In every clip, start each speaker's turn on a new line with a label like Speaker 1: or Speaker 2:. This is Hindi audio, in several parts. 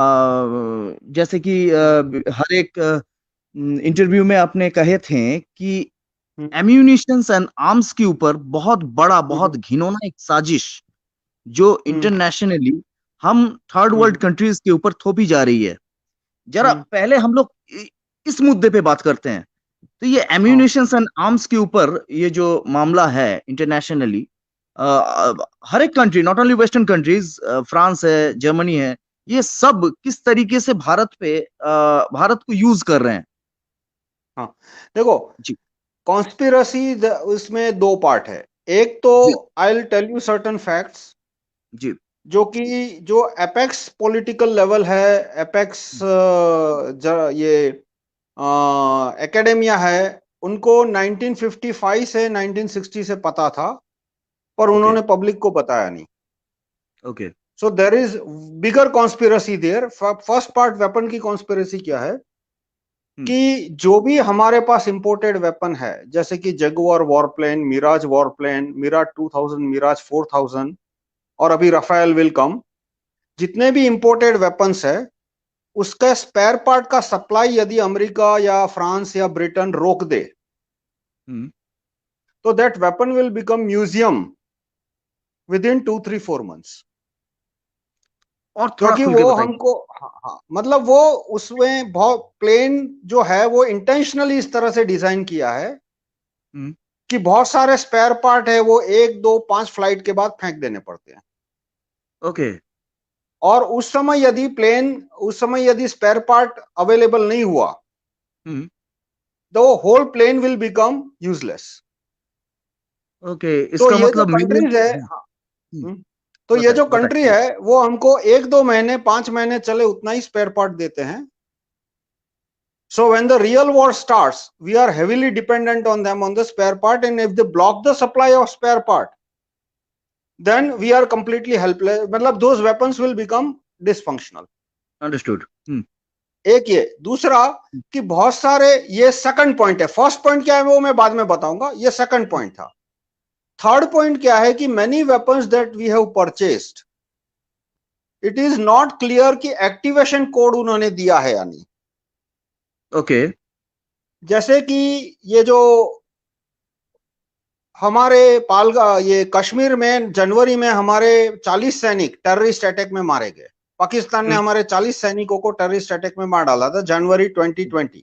Speaker 1: जैसे कि
Speaker 2: हम्म,
Speaker 1: हर एक इंटरव्यू में आपने कहे थे कि
Speaker 2: हम्म,
Speaker 1: एम्यूनिशंस एंड आर्म्स के ऊपर बहुत बड़ा,
Speaker 2: हम्म,
Speaker 1: बहुत घिनौना एक साजिश जो
Speaker 2: हम्म,
Speaker 1: इंटरनेशनली हम थर्ड वर्ल्ड
Speaker 2: हम्म,
Speaker 1: कंट्रीज के ऊपर थोपी जा रही है। जरा
Speaker 2: हम्म,
Speaker 1: पहले हम लोग इस मुद्दे पे बात करते हैं। तो ये
Speaker 2: हाँ,
Speaker 1: एम्यूनिशंस एंड आर्म्स के ऊपर ये जो मामला है इंटरनेशनली, हर एक country, not only western countries, France है, जर्मनी है, ये सब किस तरीके से भारत को यूज कर रहे हैं।
Speaker 2: हाँ। देखो,
Speaker 1: जी।
Speaker 2: कॉन्स्पिरसी उसमें दो पार्ट है। एक तो
Speaker 1: जी।
Speaker 2: I will tell you certain facts,
Speaker 1: जी।
Speaker 2: जो कि जो एपेक्स पॉलिटिकल लेवल है, एपेक्स ये एकेडेमिया है, उनको 1955 से 1960 से पता था, पर
Speaker 1: ओके।
Speaker 2: उन्होंने पब्लिक को बताया नहीं।
Speaker 1: Okay.
Speaker 2: So there is bigger conspiracy there. First part, weapon की कॉन्स्पिरसी क्या है
Speaker 1: हम्म।
Speaker 2: कि जो भी हमारे पास इंपोर्टेड वेपन है, जैसे कि जगुआर वॉरप्लेन, मिराज वॉरप्लेन, मिराज 2000, मिराज 4000, और अभी राफेल विल कम, जितने भी इंपोर्टेड वेपन्स है, उसका स्पेयर पार्ट का सप्लाई यदि अमेरिका या फ्रांस या ब्रिटेन रोक दे,
Speaker 1: हम्म।
Speaker 2: तो that weapon will become museum with in 2 3 4 months.
Speaker 1: और थोड़ा
Speaker 2: क्योंकि
Speaker 1: खुल के
Speaker 2: वो
Speaker 1: बताइए।
Speaker 2: हमको, हाँ, हाँ, मतलब वो उसमें बहुत प्लेन जो है वो इंटेंशनली इस तरह से डिजाइन किया है
Speaker 1: हम्म।
Speaker 2: कि बहुत सारे स्पेयर पार्ट है वो 1 2 5 फ्लाइट के बाद फेंक देने पड़ते हैं।
Speaker 1: ओके।
Speaker 2: और उस समय यदि स्पेयर पार्ट अवेलेबल नहीं हुआ,
Speaker 1: हम्म।
Speaker 2: तो whole plane will become useless.
Speaker 1: Okay,
Speaker 2: तो
Speaker 1: इसका
Speaker 2: ये जो
Speaker 1: मतलब मिलियन।
Speaker 2: कंट्रीज है, हाँ, तो ये
Speaker 1: बताइए
Speaker 2: जो कंट्री
Speaker 1: बताइए।
Speaker 2: है वो हमको 1 2 महीने 5 महीने चले उतना ही स्पेयर पार्ट देते हैं। So when the real war starts, we are heavily dependent on them on the spare part, and if they block the supply of spare part, then we are completely helpless. मतलब those weapons will become dysfunctional.
Speaker 1: Understood. Hmm.
Speaker 2: एक ये, दूसरा कि बहुत सारे, ये सेकंड पॉइंट है। फर्स्ट पॉइंट क्या है वो मैं बाद में बताऊंगा, ये सेकंड पॉइंट था। थर्ड पॉइंट क्या है कि many weapons that we have purchased, it is not clear कि एक्टिवेशन कोड उन्होंने दिया है या नहीं।
Speaker 1: ओके।
Speaker 2: जैसे कि ये जो हमारे पालगा ये कश्मीर में जनवरी में हमारे 40 सैनिक टेररिस्ट अटैक में मारे गए। पाकिस्तान ने
Speaker 1: हम्म।
Speaker 2: हमारे 40 सैनिकों को टेररिस्ट अटैक में मार डाला था जनवरी 2020।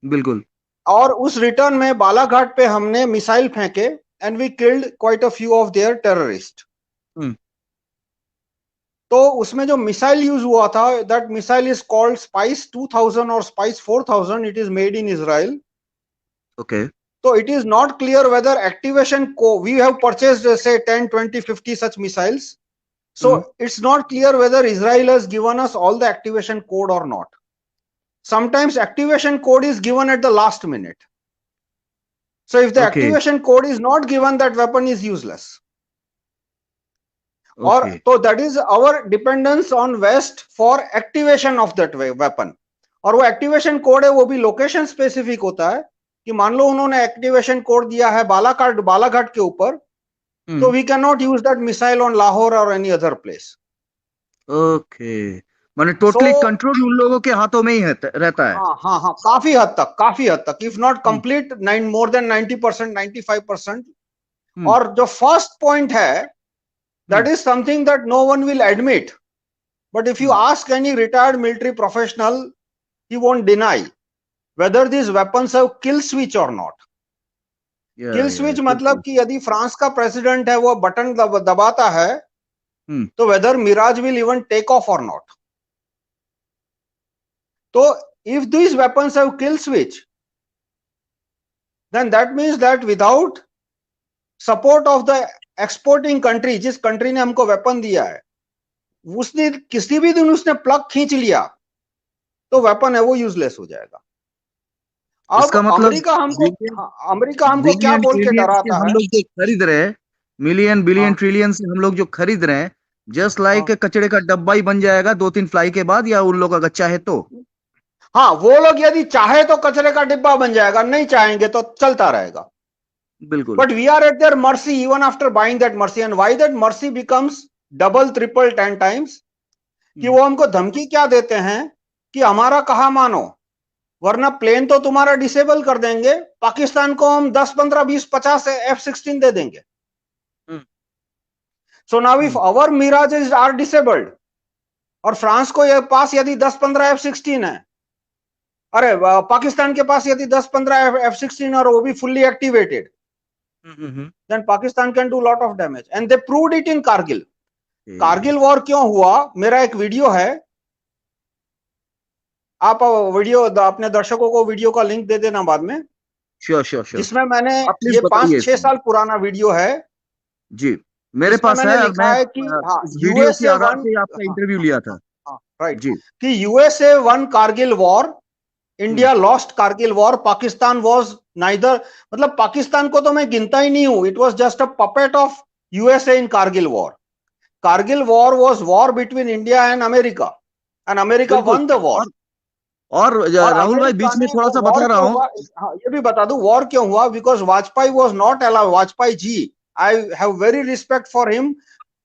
Speaker 1: बिल्कुल।
Speaker 2: और उस रिटर्न में बालाघाट पे हमने मिसाइल फेंके, and we killed quite a few of their terrorist.
Speaker 1: Hmm.
Speaker 2: तो उसमें जो मिसाइल यूज हुआ था, that missile is called spice 2000 और spice 4000, it is made in Israel.
Speaker 1: Okay.
Speaker 2: So it is not clear whether activation we have purchased say 10 20 50 such missiles.
Speaker 1: Hmm.
Speaker 2: So it's not clear whether Israel has given us all the activation code or not. Sometimes activation code is given at the last minute. So if the
Speaker 1: okay.
Speaker 2: activation code is not given, that weapon is useless. और
Speaker 1: ओके।
Speaker 2: तो that is our dependence on West for activation of that weapon. और वो एक्टिवेशन कोड है वो भी लोकेशन स्पेसिफिक होता है, कि मान लो उन्होंने एक्टिवेशन कोड दिया है बालाघाट के ऊपर, so
Speaker 1: hmm.
Speaker 2: we cannot use that missile on Lahore or any other place.
Speaker 1: Okay, माने
Speaker 2: So
Speaker 1: टोटली कंट्रोल उन लोगों के हाथों में ही रहता है।
Speaker 2: हाँ, हाँ, हाँ, काफी हद तक, if not
Speaker 1: hmm.
Speaker 2: Complete, 9 more than 90%, 95%।
Speaker 1: Hmm.
Speaker 2: और जो फर्स्ट पॉइंट है, that
Speaker 1: hmm.
Speaker 2: Is something that no one will admit, but if you
Speaker 1: hmm.
Speaker 2: Ask any retired military professional, he won't deny whether these weapons have kill switch or not. Kill
Speaker 1: या
Speaker 2: स्विच मतलब
Speaker 1: बिल्कुल।
Speaker 2: कि यदि फ्रांस का प्रेसिडेंट है वो बटन दबाता है,
Speaker 1: हम्म।
Speaker 2: तो whether Mirage will even take off और नॉट। तो if these weapons have kill switch, then that means that without support of the exporting country, जिस कंट्री ने हमको वेपन दिया है, उसने किसी भी दिन उसने प्लग खींच लिया, तो वेपन है वो यूजलेस हो जाएगा। अब
Speaker 1: इसका मतलब
Speaker 2: अमेरिका हमको,
Speaker 1: बिलियन,
Speaker 2: हाँ, अमेरिका हमको क्या
Speaker 1: बिलियन
Speaker 2: बोल के
Speaker 1: ट्रिलियन से
Speaker 2: डराता
Speaker 1: हम
Speaker 2: है।
Speaker 1: लोग जो खरीद रहे हैं, मिलियन बिलियन
Speaker 2: हाँ,
Speaker 1: ट्रिलियन से हम लोग जो खरीद रहे हैं, जस्ट लाइक
Speaker 2: हाँ,
Speaker 1: कचड़े का डब्बा ही बन जाएगा 2 3 फ्लाई के बाद, या उन लोग अगर चाहे तो।
Speaker 2: हाँ, वो लोग यदि चाहे तो कचरे का डिब्बा बन जाएगा, नहीं चाहेंगे तो चलता रहेगा।
Speaker 1: बिल्कुल।
Speaker 2: But we are at their mercy even after buying that mercy. And why that mercy becomes double, triple, 10 times? कि वो हमको धमकी क्या देते हैं कि हमारा कहा मानो, वरना प्लेन तो तुम्हारा डिसेबल कर देंगे, पाकिस्तान को हम 10 15 20 50 F-16 दे देंगे। So now if our Mirage is are disabled और फ्रांस को ये पास यदि 10 15 F-16 है, अरे पाकिस्तान के पास यदि 10 15 F-16 और वो भी fully activated, then Pakistan can do lot of damage and they proved it in Kargil. Kargil war क्यों हुआ, मेरा एक वीडियो है, आप वीडियो अपने दर्शकों को वीडियो का लिंक दे देना बाद में।
Speaker 1: श्योर श्योर श्योर,
Speaker 2: जिसमें मैंने
Speaker 1: आप प्लीज
Speaker 2: ये
Speaker 1: बताइए
Speaker 2: 5-6 साल पुराना वीडियो है
Speaker 1: जी, मेरे
Speaker 2: जिसमें
Speaker 1: पास
Speaker 2: मैंने
Speaker 1: है और
Speaker 2: लिखा
Speaker 1: मैं
Speaker 2: है कि हाँ
Speaker 1: इस वीडियो के
Speaker 2: यूएसए
Speaker 1: आधार
Speaker 2: वन,
Speaker 1: से आपका इंटरव्यू लिया था
Speaker 2: राइट,
Speaker 1: जी।
Speaker 2: कि USA won Kargil war, India lost Kargil war, Pakistan was neither, मतलब पाकिस्तान को तो मैं गिनता ही नहीं हूं, it was just a puppet of USA in Kargil war. Kargil war was war between India and America
Speaker 1: बिल्कुल।
Speaker 2: Won the war.
Speaker 1: और
Speaker 2: और
Speaker 1: राहुल भाई
Speaker 2: अमेरिका
Speaker 1: बीच में
Speaker 2: ने
Speaker 1: थोड़ा
Speaker 2: वो
Speaker 1: सा
Speaker 2: वॉर
Speaker 1: बता रहा
Speaker 2: क्यों
Speaker 1: हूँ,
Speaker 2: हुआ, हाँ ये भी बता दूं वॉर क्यों हुआ, because Vajpayee was not allowed, Vajpayee ji, I have very respect for him,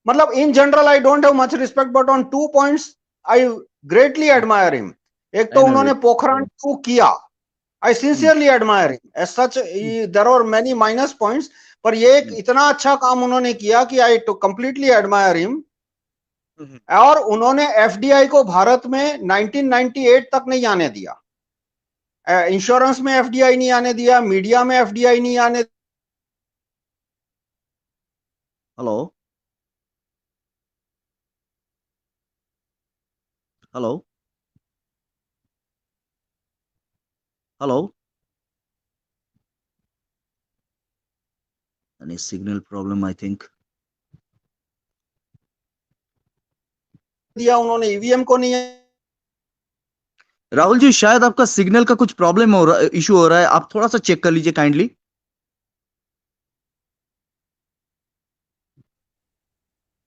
Speaker 2: मतलब in general I don't have much respect but on 2 points I greatly admire him. एक तो
Speaker 1: आई नो
Speaker 2: उन्होंने
Speaker 1: इट,
Speaker 2: पोखरण 2 किया, I sincerely admire him, as such there are many minus points, पर ये एक इतना अच्छा काम उन्होंने किया कि I too completely admire him. और उन्होंने एफडीआई को भारत में 1998 तक नहीं आने दिया, इंश्योरेंस में एफडीआई नहीं आने दिया, मीडिया में एफडीआई नहीं आने।
Speaker 1: Hello hello hello, any signal problem I think,
Speaker 2: दिया उन्होंने ईवीएम को नहीं।
Speaker 1: राहुल जी शायद आपका सिग्नल का कुछ प्रॉब्लम हो रहा, इशू हो रहा है, आप थोड़ा सा चेक कर लीजिए kindly.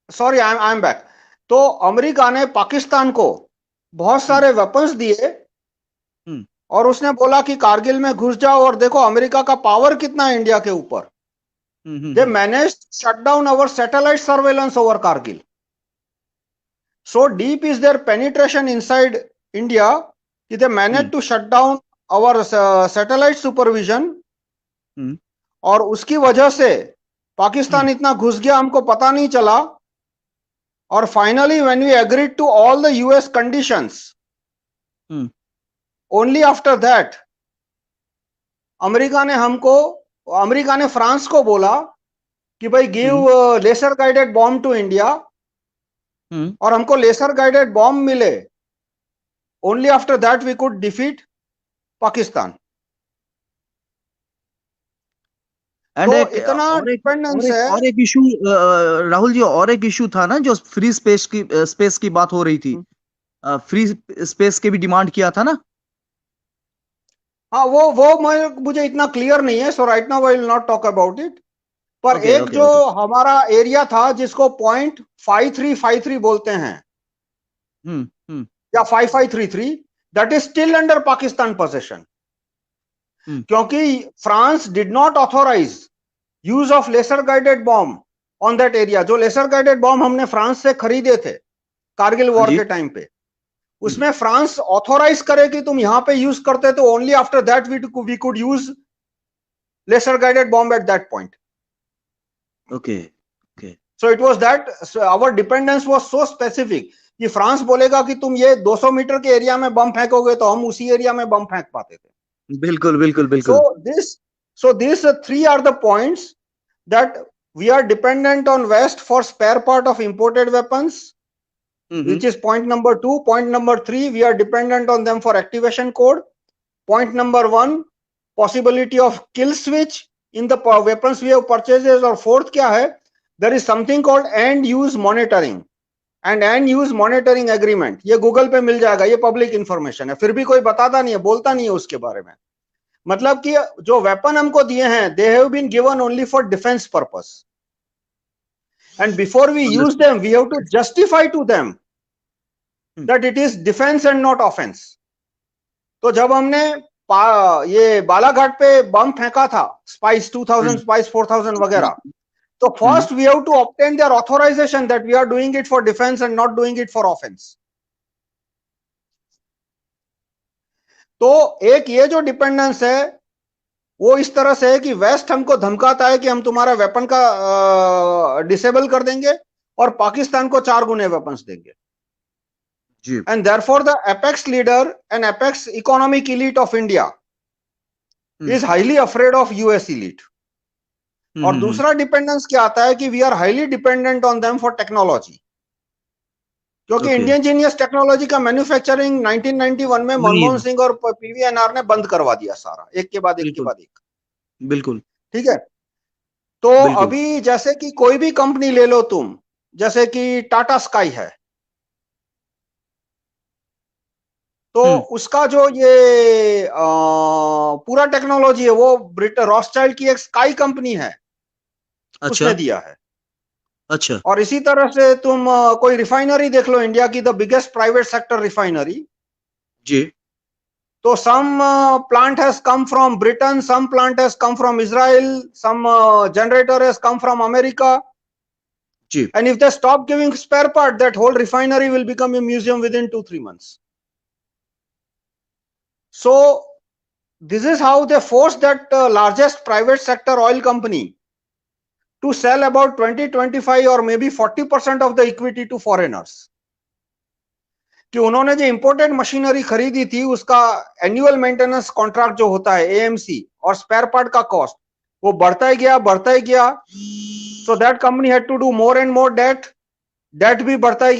Speaker 2: Sorry, I am back. तो अमेरिका ने पाकिस्तान को बहुत सारे वेपन्स दिए और उसने बोला कि कारगिल में घुस जाओ, और देखो अमेरिका का पावर कितना है इंडिया के ऊपर। They manage shut down our satellite surveillance over Kargil, so deep is their penetration inside India कि they manage to shut down our satellite supervision, और उसकी वजह से पाकिस्तान इतना घुस गया हमको पता नहीं चला। और finally when we agreed to all the US conditions, only after that America ने फ्रांस को बोला कि भाई give laser guided bomb to India, और हमको लेसर गाइडेड बॉम्ब मिले। Only after that we could defeat Pakistan.
Speaker 1: And
Speaker 2: तो
Speaker 1: एक
Speaker 2: इतना डिपेंडेंस है।
Speaker 1: और एक इशू राहुल जी, और एक इशू था ना जो फ्री स्पेस की बात हो रही थी, फ्री स्पेस के भी डिमांड किया था ना।
Speaker 2: हाँ वो मुझे इतना क्लियर नहीं है, so right now I will not talk about it. पर
Speaker 1: ओके
Speaker 2: एक
Speaker 1: ओके
Speaker 2: जो
Speaker 1: ओके,
Speaker 2: हमारा एरिया था जिसको .5353 बोलते हैं या 5533, that is still under Pakistan possession, क्योंकि France did not authorise use of laser guided bomb on that area. जो लेसर गाइडेड बॉम्ब हमने फ्रांस से खरीदे थे कारगिल वॉर के टाइम पे, उसमें फ्रांस ऑथोराइज करे कि तुम यहां पे यूज करते, तो only after that we could use laser guided bomb at that point.
Speaker 1: Okay okay,
Speaker 2: so it was that our dependence was so specific कि फ्रांस बोलेगा कि तुम ये 200 मीटर के एरिया में बम फेंकोगे, तो हम उसी एरिया में बम फेंक पाते थे।
Speaker 1: बिल्कुल बिल्कुल बिल्कुल।
Speaker 2: So these three are the points that we are dependent on West for spare part of imported weapons, which is point number 2. Point number 3, we are dependent on them for activation code. Point number 1, possibility of kill switch in the weapons we have purchases. और fourth क्या है, there is something called end use monitoring and end use monitoring agreement. ये गूगल पे मिल जाएगा, ये पब्लिक इंफॉर्मेशन है, फिर भी कोई बताता नहीं है, बोलता नहीं है उसके बारे में। मतलब कि जो वेपन हमको दिए हैं, they have been given only for defence purpose, and before we use them we have to justify to them that it is defence and not offence. तो जब हमने ये बालाघाट पे बम फेंका था, स्पाइस 2000, स्पाइस 4000 वगैरह, तो first we have to obtain their authorisation that we are doing it for defence and not doing it for offence. तो एक ये जो डिपेंडेंस है वो इस तरह से है कि वेस्ट हमको धमकाता है कि हम तुम्हारा वेपन का डिसेबल कर देंगे और पाकिस्तान को 4 गुने वेपन्स देंगे.
Speaker 1: जी.
Speaker 2: And therefore the apex leader and apex economic elite of India is highly afraid of US elite. और दूसरा डिपेंडेंस क्या आता है कि we are highly dependent on them for technology, क्योंकि इंडियन जीनियस टेक्नोलॉजी का मैन्युफैक्चरिंग 1991 में मनमोहन सिंह और पीवीएनआर ने बंद करवा दिया सारा, एक के बाद एक.
Speaker 1: बिल्कुल.
Speaker 2: ठीक है. तो अभी जैसे कि कोई भी कंपनी ले लो तुम, जैसे कि टाटा स्काई है, तो उसका जो ये पूरा टेक्नोलॉजी है वो ब्रिटेन रॉथस्चाइल्ड की एक स्काई कंपनी है. अच्छा. उसने दिया है. अच्छा. और इसी तरह से तुम कोई रिफाइनरी देख लो इंडिया की, the biggest private sector refinery जी. तो some plant has come from Britain, some plant has come from Israel, some generator has come from America जी. And if they stop giving spare part, that whole refinery will become a museum within 2-3 months. So this is how they forced that largest private sector oil company to sell about 20, 25 or maybe 40% of the equity to foreigners. कि उन्होंने जो इंपोर्टेड मशीनरी खरीदी थी उसका एनुअल मेंटेनेंस कॉन्ट्रैक्ट जो होता है एएमसी और स्पेयर पार्ट का कॉस्ट वो बढ़ता ही गया. So that company had to do more and more debt भी बढ़ता ही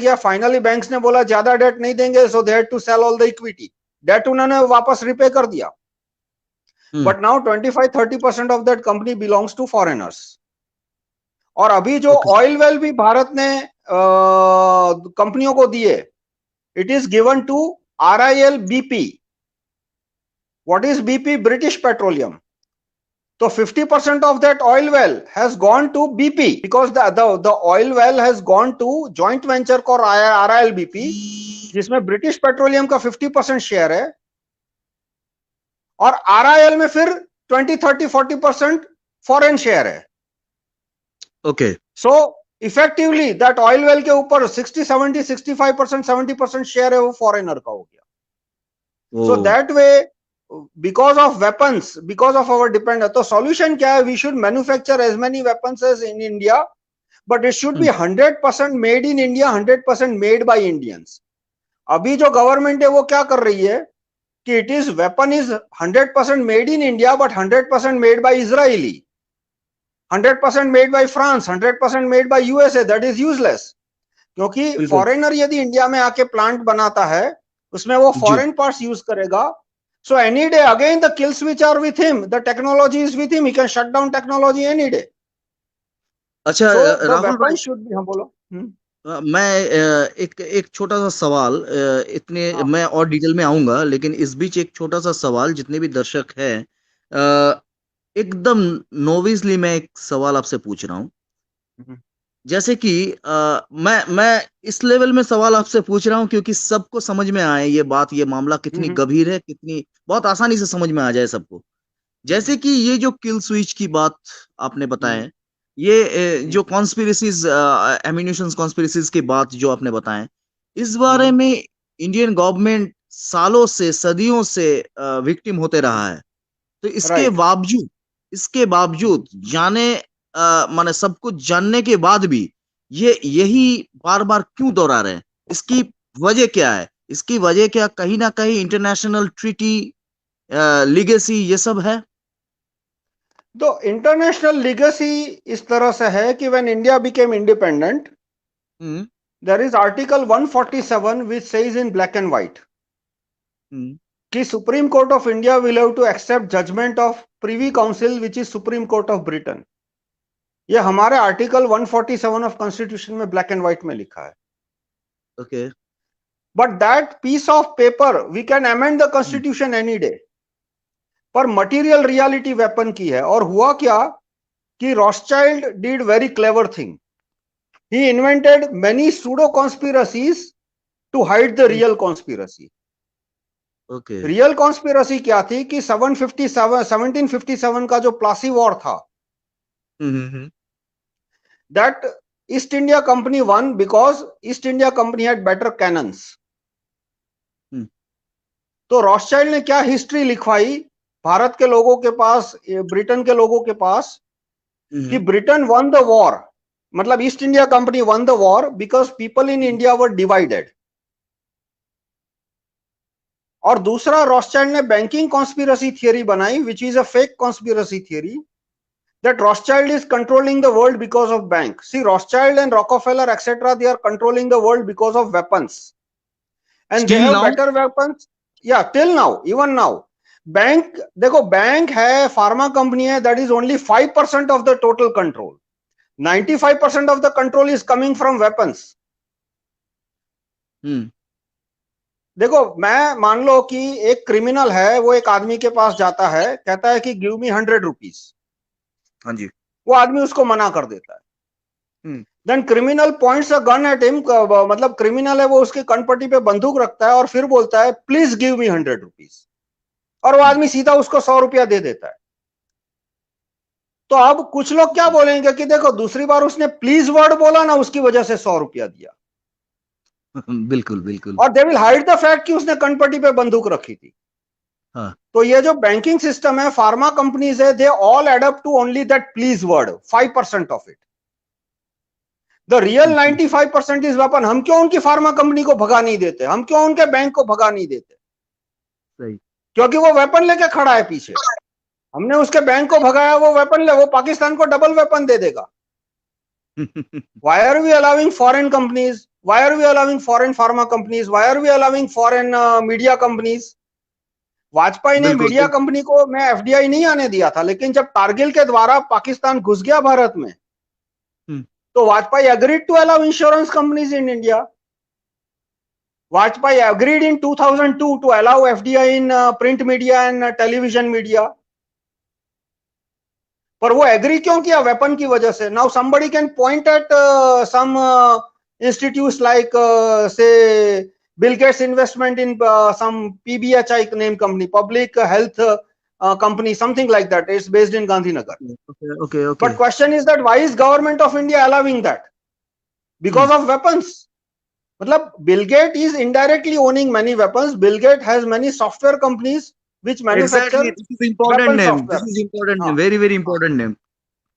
Speaker 2: गया. फाइनली बैंक्स ने बोला ज्यादा डेट नहीं देंगे, so they had to sell all the equity. Debt उन्होंने वापस रिपे कर दिया. But now 25-30% of that company belongs to foreigners. और अभी जो ऑयल वेल भी भारत ने कंपनियों को दिए, it is given to RIL BP. What is BP? British petroleum. तो 50% of that oil well has gone to BP because the oil well has gone to joint venture called RIL BP, जिसमें ब्रिटिश पेट्रोलियम का 50% शेयर है और RIL में फिर 20-30-40% फॉरेन शेयर है. Okay. So effectively that oil well के ऊपर 60-70, 65%, 70% शेयर है वो फॉरेनर का हो गया. So that way because of weapons, because of our dependence, तो solution क्या है? We should manufacture as many weapons as in India, but it should be 100% made in India, 100% made by Indians. अभी जो गवर्नमेंट है वो क्या कर रही है कि it is weapon is 100% made in India, but 100% made by Israeli, 100% made by France, 100% made by USA. That is useless. क्योंकि फॉरेनर यदि इंडिया में आके प्लांट बनाता है उसमें वो फॉरेन पार्ट्स यूज करेगा. So any day again the kill switch are with him, the technology is with him, he can shut down technology any day. अच्छा. So राहुल भाई should be, हाँ बोलो.
Speaker 1: मैं एक छोटा सा सवाल, इतने मैं और डिटेल में आऊंगा, लेकिन इस बीच एक छोटा सा सवाल, जितने भी दर्शक हैं एकदम नोविसली मैं एक सवाल आपसे पूछ रहा हूँ. जैसे कि मैं इस लेवल में सवाल आपसे पूछ रहा हूँ क्योंकि सबको समझ में आए ये बात, ये मामला कितनी गंभीर है, कितनी बहुत आसानी से समझ में आ जाए सबको. जैसे कि ये जो किल स्विच की बात आपने बताया, ये जो कॉन्स्पिरेसीज, एम्यूनिशंस कॉन्स्पिरेसीज की बात जो आपने बताए, इस बारे में इंडियन गवर्नमेंट सालों से, सदियों से विक्टिम होते रहा है. तो इसके बावजूद जाने माने सब कुछ जानने के बाद भी ये यही बार बार क्यों दोहरा रहे हैं? इसकी वजह क्या है? इसकी वजह क्या कहीं ना कहीं इंटरनेशनल ट्रीटी, लीगेसी, ये सब है?
Speaker 2: तो इंटरनेशनल लीगेसी इस तरह से है कि when India became independent, there is article 147 which says in black and white कि Supreme Court of India will have to accept judgement of Privy Council which is Supreme Court of Britain. ये हमारे आर्टिकल 147 ऑफ कॉन्स्टिट्यूशन में ब्लैक एंड व्हाइट में लिखा है.
Speaker 1: Okay.
Speaker 2: But that piece of paper we can amend the constitution any day. पर मटेरियल रियलिटी वेपन की है. और हुआ क्या कि Rothschild did very clever thing. He invented many pseudo conspiracies to hide the real conspiracy.
Speaker 1: Okay.
Speaker 2: Real conspiracy क्या थी कि 1757 का जो प्लासी वॉर था, that East India Company won because East India Company had better cannons. तो रॉथशाइल्ड ने क्या हिस्ट्री लिखवाई भारत के लोगों के पास, ब्रिटेन के लोगों के पास, कि ब्रिटेन वन द वॉर, मतलब east India company one the war because people in India were divided. और दूसरा, रॉथशाइल्ड ने बैंकिंग कॉन्स्पिरेसी थियरी बनाई which is a fake conspiracy theory, that Rothschild is controlling the world because of bank. See, Rothschild and Rockefeller, etc., they are controlling the world because of weapons. And
Speaker 1: Still
Speaker 2: they have
Speaker 1: now?
Speaker 2: better weapons. Yeah, till now, even now. Bank, देखो बैंक है, फार्मा कंपनी है, that is only 5% of the total control. 95% of the control is coming from weapons. देखो, मैं मान लो कि एक क्रिमिनल है, वो एक आदमी के पास जाता है, कहता है कि गिव मी 100 रुपीज।
Speaker 1: हाँ जी।
Speaker 2: वो आदमी उसको मना कर देता है। Then criminal points a gun at him, मतलब क्रिमिनल है वो उसके कनपट्टी पे बंदूक रखता है और फिर बोलता है प्लीज गिव मी 100 रुपीज, और वो आदमी सीधा उसको 100 रुपया दे देता है। तो अब कुछ लोग क्या बोलेंगे कि देखो दूसरी बार उसने प्लीज वर्ड बोला ना, उसकी वजह से 100 रुपया दिया।
Speaker 1: बिल्कुल बिल्कुल।
Speaker 2: और they will hide the fact कि उसने कनपट्टी पे बंदूक रखी थी।
Speaker 1: हाँ।
Speaker 2: तो ये जो बैंकिंग सिस्टम है, फार्मा कंपनीज है, they all adapt to only that please word, 5% of इट। The real 95% is weapon. हम क्यों उनकी फार्मा कंपनी को भगा नहीं देते, हम क्यों उनके बैंक को भगा नहीं देते?
Speaker 1: सही।
Speaker 2: क्योंकि वो वेपन लेके खड़ा है पीछे। हमने उसके बैंक को भगाया, वो वेपन ले, वो पाकिस्तान को डबल वेपन दे देगा। Why are we allowing foreign companies? Why are we allowing foreign pharma companies? Why are we allowing foreign media companies? Vajpayee ने मीडिया कंपनी को मैं एफडीआई नहीं आने दिया था, लेकिन जब कारगिल के द्वारा पाकिस्तान घुस गया भारत में, तो Vajpayee agreed to allow insurance companies in India. Vajpayee agreed in 2002 to allow FDI in print media and television media. पर वो एग्री क्यों किया? वेपन की वजह से। Now somebody can point at some institutes like say Bill Gates investment in some PBHI name company, public health company, something like that. It's based in Gandhinagar.
Speaker 1: Okay.
Speaker 2: But question is that why is government of India allowing that? Because of weapons. मतलब Bill Gates is indirectly owning many weapons. Bill Gates has many software companies which manufacture
Speaker 1: Exactly. This is important
Speaker 2: weapon
Speaker 1: name.
Speaker 2: software.
Speaker 1: This is important name. Very very important name.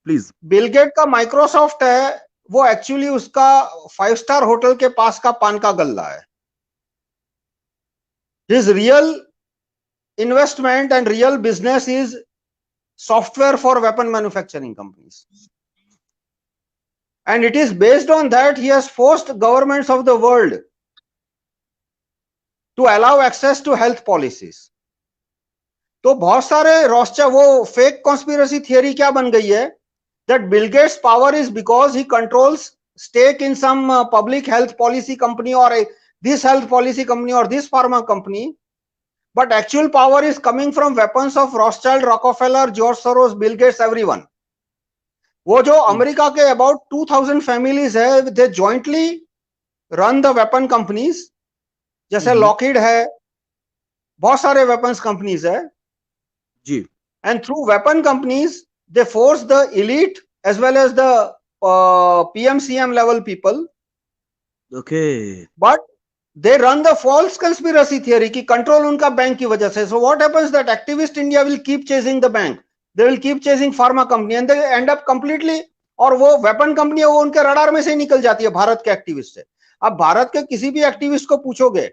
Speaker 1: Please.
Speaker 2: Bill Gate का माइक्रोसॉफ्ट है, वो एक्चुअली उसका 5 स्टार होटल के पास का पान का गल्ला है। His real investment and real business is software for weapon manufacturing companies, and it is based on that he has forced governments of the world to allow access to health policies. तो बहुत सारे रॉथस्चाइल्ड, वो फेक कॉन्स्पिरेसी थियरी क्या बन गई है, that Bill Gates' power is because he controls stake in some public health policy company or this health policy company or this pharma company, but actual power is coming from weapons of Rothschild, Rockefeller, George Soros, Bill Gates, everyone. वो जो अमेरिका के about 2000 families है, they jointly run the weapon companies, जैसे लॉकहीड है, बहुत सारे weapons companies है
Speaker 1: जी,
Speaker 2: and through weapon companies they force the elite as well as the PMCM level people.
Speaker 1: Okay.
Speaker 2: But they run the false conspiracy theory कि control उनका बैंक की वजह से. So what happens that activist India will keep chasing the bank, they will keep chasing pharma company and they end up completely, और वो वेपन कंपनी है वो उनके रडार में से ही निकल जाती है भारत के एक्टिविस्ट से. अब भारत के किसी भी एक्टिविस्ट को पूछोगे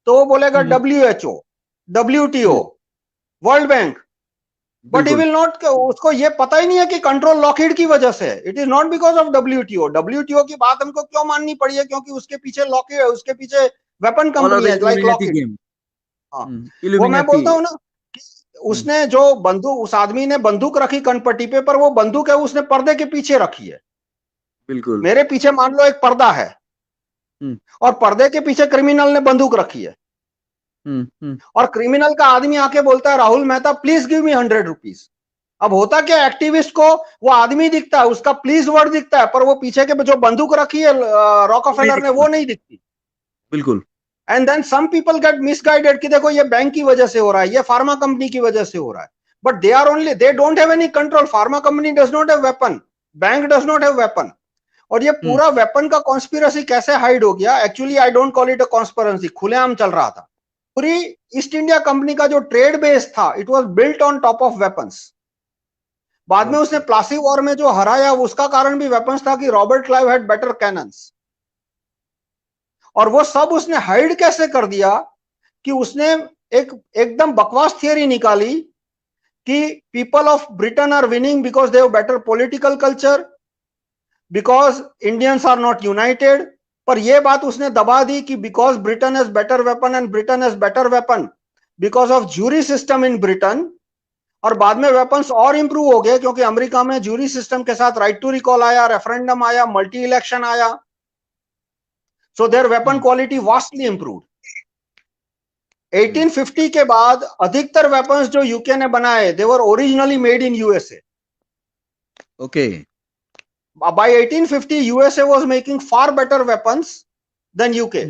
Speaker 2: तो वो बोलेगा WHO, WTO, world bank, but he will not, उसको ये पता ही नहीं है कि कंट्रोल लॉकहीड की वजह से है. It is not because of WTO की बात हमको क्यों माननी पड़ी है, क्योंकि उसके पीछे लॉकहीड है, उसके पीछे वेपन कंपनी है लाइक लॉकहीड. हाँ, वो मैं बोलता हूँ ना कि उसने जो बंदूक, उस आदमी ने बंदूक रखी कनपट्टी पे, पर वो बंदूक है उसने पर्दे के पीछे रखी है.
Speaker 1: बिल्कुल.
Speaker 2: मेरे पीछे मान लो एक पर्दा है और पर्दे के पीछे क्रिमिनल ने बंदूक रखी है, और क्रिमिनल का आदमी आके बोलता है Rahul Mehta please give me 100 rupees. अब होता क्या, एक्टिविस्ट को वो आदमी दिखता है, उसका प्लीज वर्ड दिखता है, पर वो पीछे के जो बंदूक रखी है रॉकफेलर ने वो नहीं दिखती.
Speaker 1: बिल्कुल.
Speaker 2: And then some people get misguided कि देखो ये बैंक की वजह से हो रहा है, ये फार्मा कंपनी की वजह से हो रहा है, but they are only, they don't have any control. Pharma company does not have weapon, bank does not have weapon. और ये पूरा वेपन का कॉन्स्पिरेसी कैसे हाइड हो गया, actually I don't call it a conspiracy, खुलेआम चल रहा था. पूरी ईस्ट इंडिया कंपनी का जो ट्रेड बेस था, it was built on top of weapons. बाद में उसने प्लासी वॉर में जो हराया, उसका कारण भी वेपन्स था कि Robert Clive had better cannons. और वो सब उसने हाइड कैसे कर दिया कि उसने एक एकदम बकवास थियरी निकाली कि people of Britain are winning because they have better political culture, because Indians are not united. पर यह बात उसने दबा दी कि because Britain has better weapon and Britain has better weapon because of jury system in Britain. और बाद में वेपन्स और इंप्रूव हो गए क्योंकि अमेरिका में ज्यूरी सिस्टम के साथ राइट टू रिकॉल आया, रेफरेंडम आया, मल्टी इलेक्शन आया। So their weapon quality vastly improved. 1850 के बाद अधिकतर वेपन्स जो यूके ने बनाए, they were originally made in USA.
Speaker 1: Okay.
Speaker 2: By 1850 USA was making far better weapons than UK.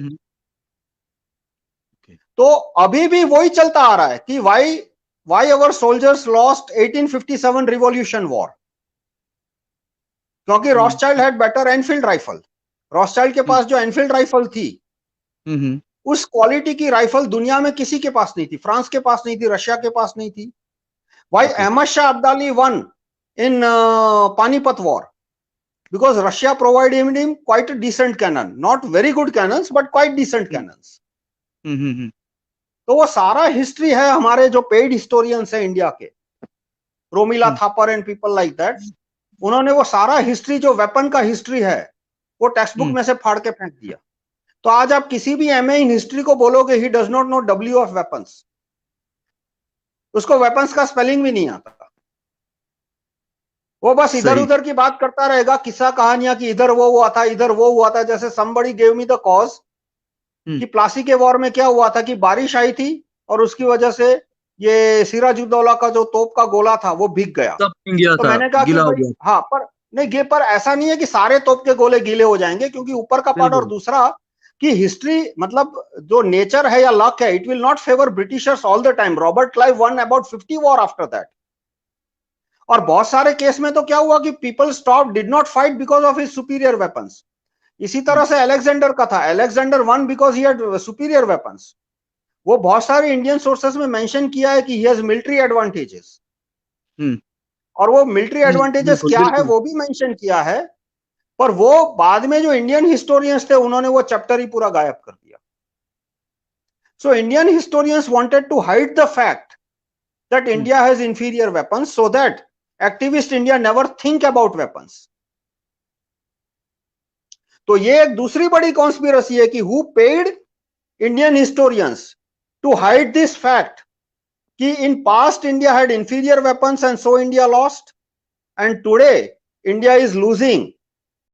Speaker 2: तो अभी भी वही चलता आ रहा है कि why our soldiers lost 1857 revolution war, क्योंकि Rothschild had better Enfield rifle. Rothschild के पास जो एनफील्ड राइफल थी, उस क्वालिटी की राइफल दुनिया में किसी के पास नहीं थी। फ्रांस के पास नहीं थी, रशिया के पास नहीं थी। Why Ahmad Shah Abdali won in Panipat war? Because Russia provided him quite a decent cannon, not very good cannons, but quite decent cannons. तो वो सारा हिस्ट्री है हमारे जो पेड हिस्टोरियंस है इंडिया के, Romila Thapar and people like that, उन्होंने वो सारा हिस्ट्री जो वेपन का हिस्ट्री है वो टेक्स्ट बुक में से फाड़ के फेंक दिया। तो आज आप किसी भी एमए इन हिस्ट्री को बोलोगे he does not know W of weapons, उसको वेपन्स का स्पेलिंग भी नहीं आता। वो बस इधर उधर की बात करता रहेगा, किस्सा कहानियां कि इधर वो हुआ था, इधर वो हुआ था। जैसे somebody gave me the cause कि प्लासी के वॉर में क्या हुआ था कि बारिश आई थी और उसकी वजह से ये सिराजुद्दौला का जो तोप का गोला था वो भीग गया। तो मैंने कहा कि भाई हाँ, पर नहीं, पर ऐसा नहीं है कि सारे तोप के गोले गीले हो जाएंगे, क्योंकि ऊपर का पार्ट। और दूसरा कि हिस्ट्री मतलब जो नेचर है या लक है, it will not favour Britishers all the time. Robert Clive one about 50 war after that. और बहुत सारे केस में तो क्या हुआ कि people stop, did not fight because of his superior weapons. इसी तरह से अलेक्जेंडर का था, Alexander one because he had superior weapons. वो बहुत सारे इंडियन सोर्सेस में मेंशन किया है कि ही हैज मिलिट्री एडवांटेजेस, और वो मिलिट्री एडवांटेजेस क्या है वो भी मेंशन किया है। पर वो बाद में जो इंडियन हिस्टोरियंस थे उन्होंने वो चैप्टर ही पूरा गायब कर दिया। So Indian historians wanted to hide the fact that India has inferior weapons so that activist India never think about weapons. तो ये एक दूसरी बड़ी कॉन्स्पिरेसी है कि who paid Indian historians to hide this fact कि in past India had inferior weapons and so India lost, and today India is losing